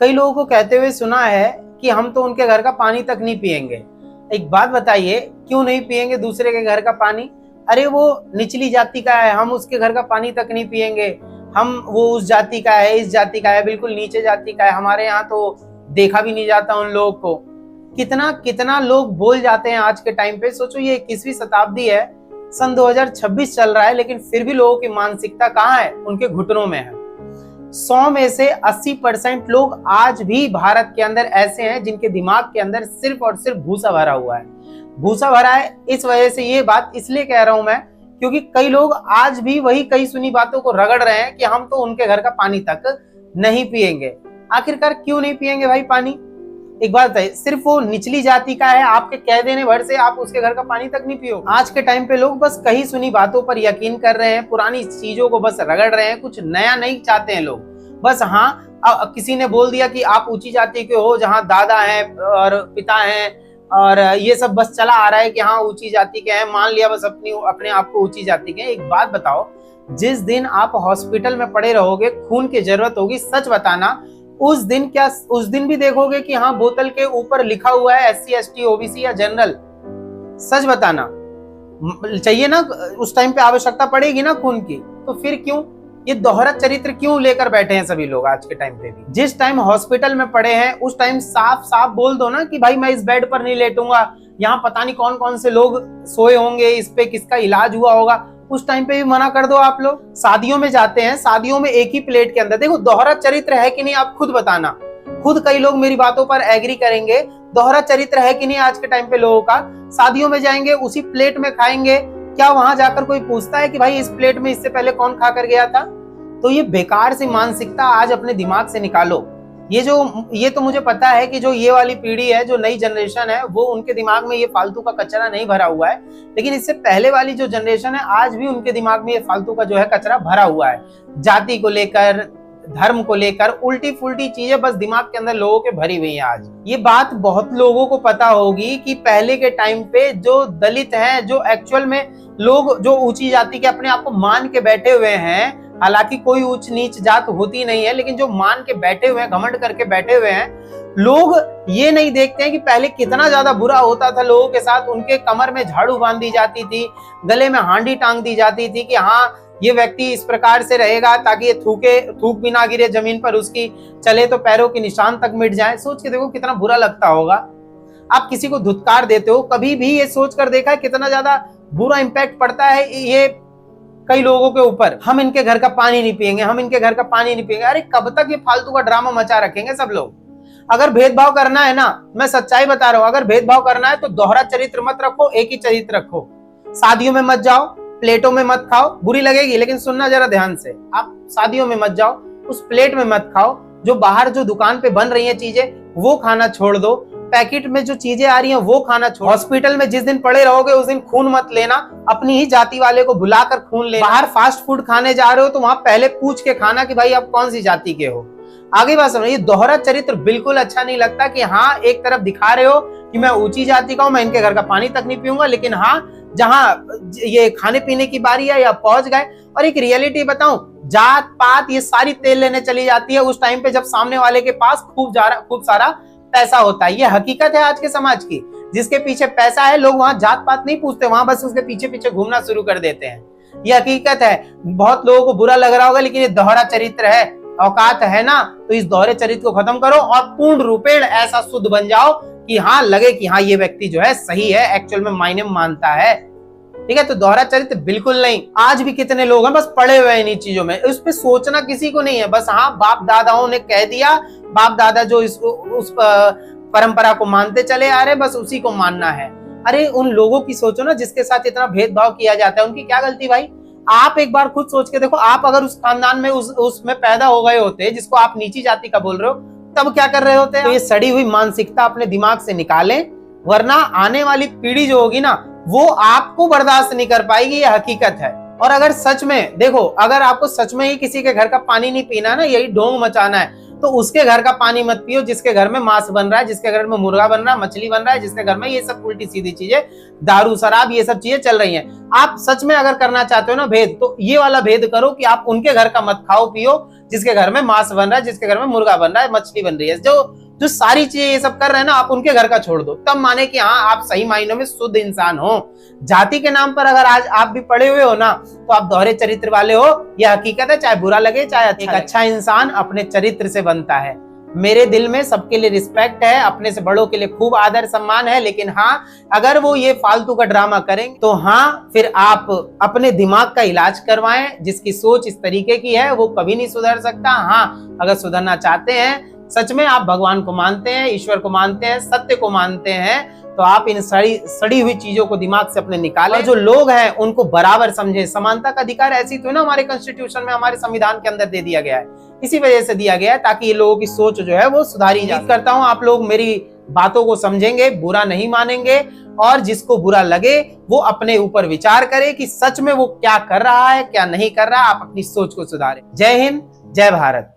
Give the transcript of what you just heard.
कई लोगों को कहते हुए सुना है कि हम तो उनके घर का पानी तक नहीं पिएंगे। एक बात बताइए, क्यों नहीं पिएंगे दूसरे के घर का पानी? अरे वो निचली जाति का है, हम उसके घर का पानी तक नहीं पिएंगे। वो उस जाति का है, इस जाति का है, बिल्कुल नीचे जाति का है, हमारे यहाँ तो देखा भी नहीं जाता उन लोगों को। कितना कितना लोग बोल जाते हैं आज के टाइम पे। सोचो, ये 21वीं शताब्दी है, सन 2026 चल रहा है, लेकिन फिर भी लोगों की मानसिकता कहाँ है? उनके घुटनों में है। 100 में से 80% लोग आज भी भारत के अंदर ऐसे हैं जिनके दिमाग के अंदर सिर्फ और सिर्फ भूसा भरा हुआ है। भूसा भरा है, इस वजह से ये बात इसलिए कह रहा हूं मैं, क्योंकि कई लोग आज भी वही कई सुनी बातों को रगड़ रहे हैं कि हम तो उनके घर का पानी तक नहीं पिएंगे। आखिरकार क्यों नहीं पिएंगे भाई पानी? एक बात है, सिर्फ वो निचली जाति का है, आपके कह देने भर से आप उसके घर का पानी तक नहीं पियो। आज के टाइम पे लोग बस कही सुनी बातों पर यकीन कर रहे हैं, पुरानी चीजों को बस रगड़ रहे हैं, कुछ नया नहीं चाहते हैं लोग। बस हाँ, किसी ने बोल दिया कि आप ऊंची जाति के हो, जहाँ दादा हैं और पिता हैं और ये सब बस चला आ रहा है कि हाँ ऊंची जाति के हैं, मान लिया बस अपने आप को ऊंची जाति के हैं। एक बात बताओ, जिस दिन आप हॉस्पिटल में पड़े रहोगे, खून की जरूरत होगी, सच बताना उस दिन भी देखोगे कि हाँ बोतल के ऊपर लिखा हुआ है SC ST OBC या जनरल? सच बताना चाहिए ना, उस टाइम पे आवश्यकता पड़ेगी ना खून की। तो फिर क्यों ये दोहरा चरित्र क्यों लेकर बैठे हैं सभी लोग आज के टाइम पे भी? जिस टाइम हॉस्पिटल में पड़े हैं उस टाइम साफ साफ बोल दो ना कि भाई मैं इस बेड पर नहीं लेटूंगा, यहाँ पता नहीं कौन कौन से लोग सोए होंगे, इस पे किसका इलाज हुआ होगा, उस टाइम पे भी मना कर दो आप लोग। शादियों में जाते हैं, शादियों में एक ही प्लेट के अंदर, देखो दोहरा चरित्र है कि नहीं आप खुद बताना। खुद कई लोग मेरी बातों पर एग्री करेंगे, दोहरा चरित्र है कि नहीं आज के टाइम पे लोगों का? शादियों में जाएंगे, उसी प्लेट में खाएंगे, क्या वहां जाकर कोई पूछता है कि भाई इस प्लेट में इससे पहले कौन खा कर गया था? तो ये बेकार सी मानसिकता आज अपने दिमाग से निकालो। ये तो मुझे पता है कि जो ये वाली पीढ़ी है, जो नई जनरेशन है, वो उनके दिमाग में ये फालतू का कचरा नहीं भरा हुआ है, लेकिन इससे पहले वाली जो जनरेशन है आज भी उनके दिमाग में ये फालतू का जो है कचरा भरा हुआ है। जाति को लेकर, धर्म को लेकर उल्टी फुल्टी चीजें बस दिमाग के अंदर लोगों के भरी हुई हैं। आज ये बात बहुत लोगों को पता होगी कि पहले के टाइम पे जो दलित हैं, जो एक्चुअल में लोग जो ऊंची जाति के अपने आप को मान के बैठे हुए हैं, हालांकि कोई ऊंच नीच जात होती नहीं है, लेकिन जो मान के बैठे हुए हैं, घमंड करके बैठे हुए हैं, लोग ये नहीं देखते हैं कि पहले कितना ज्यादा बुरा होता था लोगों के साथ। उनके कमर में झाड़ू बांध दी जाती थी, गले में हांडी टांग दी जाती थी कि हाँ ये व्यक्ति इस प्रकार से रहेगा ताकि ये थूक भी ना गिरे जमीन पर, उसकी चले तो पैरों के निशान तक मिट जाए। सोच के देखो कितना बुरा लगता होगा। आप किसी को धुतकार देते हो, कभी भी ये सोच कर देखा है कितना ज्यादा बुरा इंपैक्ट पड़ता है ये कई लोगों के ऊपर? हम इनके घर का पानी नहीं पिएंगे, हम इनके घर का पानी नहीं पिएंगे। अरे कब तक ये फालतू का ड्रामा मचा रखेंगे सब लोग? अगर भेदभाव करना है ना, मैं सच्चाई बता रहा हूं, अगर भेदभाव करना है तो दोहरा चरित्र मत रखो, एक ही चरित्र रखो। शादियों में मत जाओ, प्लेटों में मत खाओ, बुरी लगेगी लेकिन सुनना जरा ध्यान से। आप शादियों में मत जाओ, उस प्लेट में मत खाओ, जो बाहर जो दुकान पे बन रही है चीजें वो खाना छोड़ दो, पैकेट में जो चीजें आ रही हैं वो खाना छोड़। हॉस्पिटल में जिस दिन पड़े रहोगे उस दिन खून मत लेना, अपनी ही जाति वाले को बुलाकर खून लेना। बाहर फास्ट फूड खाने जा रहे हो तो वहां पहले पूछ के खाना कि भाई आप कौन सी जाति के हो। आगे बात समझ, ये दोहरा चरित्र बिल्कुल अच्छा नहीं लगता कि हाँ एक तरफ दिखा रहे हो कि मैं ऊंची जाति का हूं, मैं इनके घर का पानी तक नहीं पीऊंगा, लेकिन हाँ जहां ये खाने पीने की बारी है या पहुंच गए। और एक रियलिटी बताऊं, जात पात ये सारी तेल लेने चली जाती है उस टाइम पे जब सामने वाले के पास खूब सारा पैसा होता है। ये हकीकत है आज के समाज की। जिसके पीछे पैसा है लोग वहां जात पात नहीं पूछते, वहां बस उसके पीछे पीछे घूमना शुरू कर देते हैं। ये हकीकत है। बहुत लोगों को बुरा लग रहा होगा लेकिन ये दोहरा चरित्र है। औकात है ना तो इस दोहरे चरित्र को खत्म करो और पूर्ण रूपेण ऐसा शुद्ध बन जाओ कि हाँ लगे कि हाँ ये व्यक्ति जो है सही है, एक्चुअल में मायने मानता है। ठीक है, तो दोहरा चरित्र बिल्कुल नहीं। आज भी कितने लोग हैं बस पड़े हुए हैं इन चीजों में, उस पर सोचना किसी को नहीं है। बस हाँ बाप दादाओं ने कह दिया, बाप दादा जो उस परंपरा को मानते चले आ रहे, बस उसी को मानना है। अरे उन लोगों की सोचो ना जिसके साथ इतना भेदभाव किया जाता है, उनकी क्या गलती भाई? आप एक बार खुद सोच के देखो, आप अगर उस खानदान में उसमें पैदा हो गए होते जिसको आप नीची जाति का बोल रहे हो, तब क्या कर रहे होते? तो ये सड़ी हुई मानसिकता अपने दिमाग से निकालें, वरना आने वाली पीढ़ी जो होगी ना वो आपको बर्दाश्त नहीं कर पाएगी। ये हकीकत है। और अगर सच में देखो, अगर आपको सच में ही किसी के घर का पानी नहीं पीना है ना, यही ढोंग मचाना है, तो उसके घर का पानी मत पियो जिसके घर में मांस बन रहा है, जिसके घर में मुर्गा बन रहा है, मछली बन रहा है, जिसके घर में ये सब उल्टी सीधी चीजें, दारू शराब ये सब चीजें चल रही हैं। आप सच में अगर करना चाहते हो ना भेद, तो ये वाला भेद करो कि आप उनके घर का मत खाओ पियो जिसके घर में मांस बन रहा है, जिसके घर में मुर्गा बन रहा है, मछली बन रही है, जो सारी चीजें ये सब कर रहे हैं ना, आप उनके घर का छोड़ दो, तब माने कि हाँ आप सही मायनों में शुद्ध इंसान हो। जाति के नाम पर अगर आज आप भी पड़े हुए हो ना, तो आप दोहरे चरित्र वाले हो, यह हकीकत है, चाहे बुरा लगे चाहे अच्छा। एक अच्छा इंसान अपने चरित्र से बनता है। मेरे दिल में सबके लिए रिस्पेक्ट है, अपने से बड़ों के लिए खूब आदर सम्मान है, लेकिन हाँ अगर वो ये फालतू का ड्रामा करेंगे तो हाँ फिर आप अपने दिमाग का इलाज करवाएं। जिसकी सोच इस तरीके की है वो कभी नहीं सुधर सकता। हाँ अगर सुधरना चाहते हैं, सच में आप भगवान को मानते हैं, ईश्वर को मानते हैं, सत्य को मानते हैं, तो आप इन सड़ी हुई चीजों को दिमाग से अपने निकालें। जो लोग हैं उनको बराबर समझे। समानता का अधिकार ऐसी तो है ना हमारे कॉन्स्टिट्यूशन में, हमारे संविधान के अंदर दे दिया गया है, इसी वजह से दिया गया है ताकि ये लोगों की सोच जो है वो सुधारी जा। करता हूं आप लोग मेरी बातों को समझेंगे, बुरा नहीं मानेंगे, और जिसको बुरा लगे वो अपने ऊपर विचार करे कि सच में वो क्या कर रहा है क्या नहीं कर रहा। आप अपनी सोच को सुधारें। जय हिंद, जय भारत।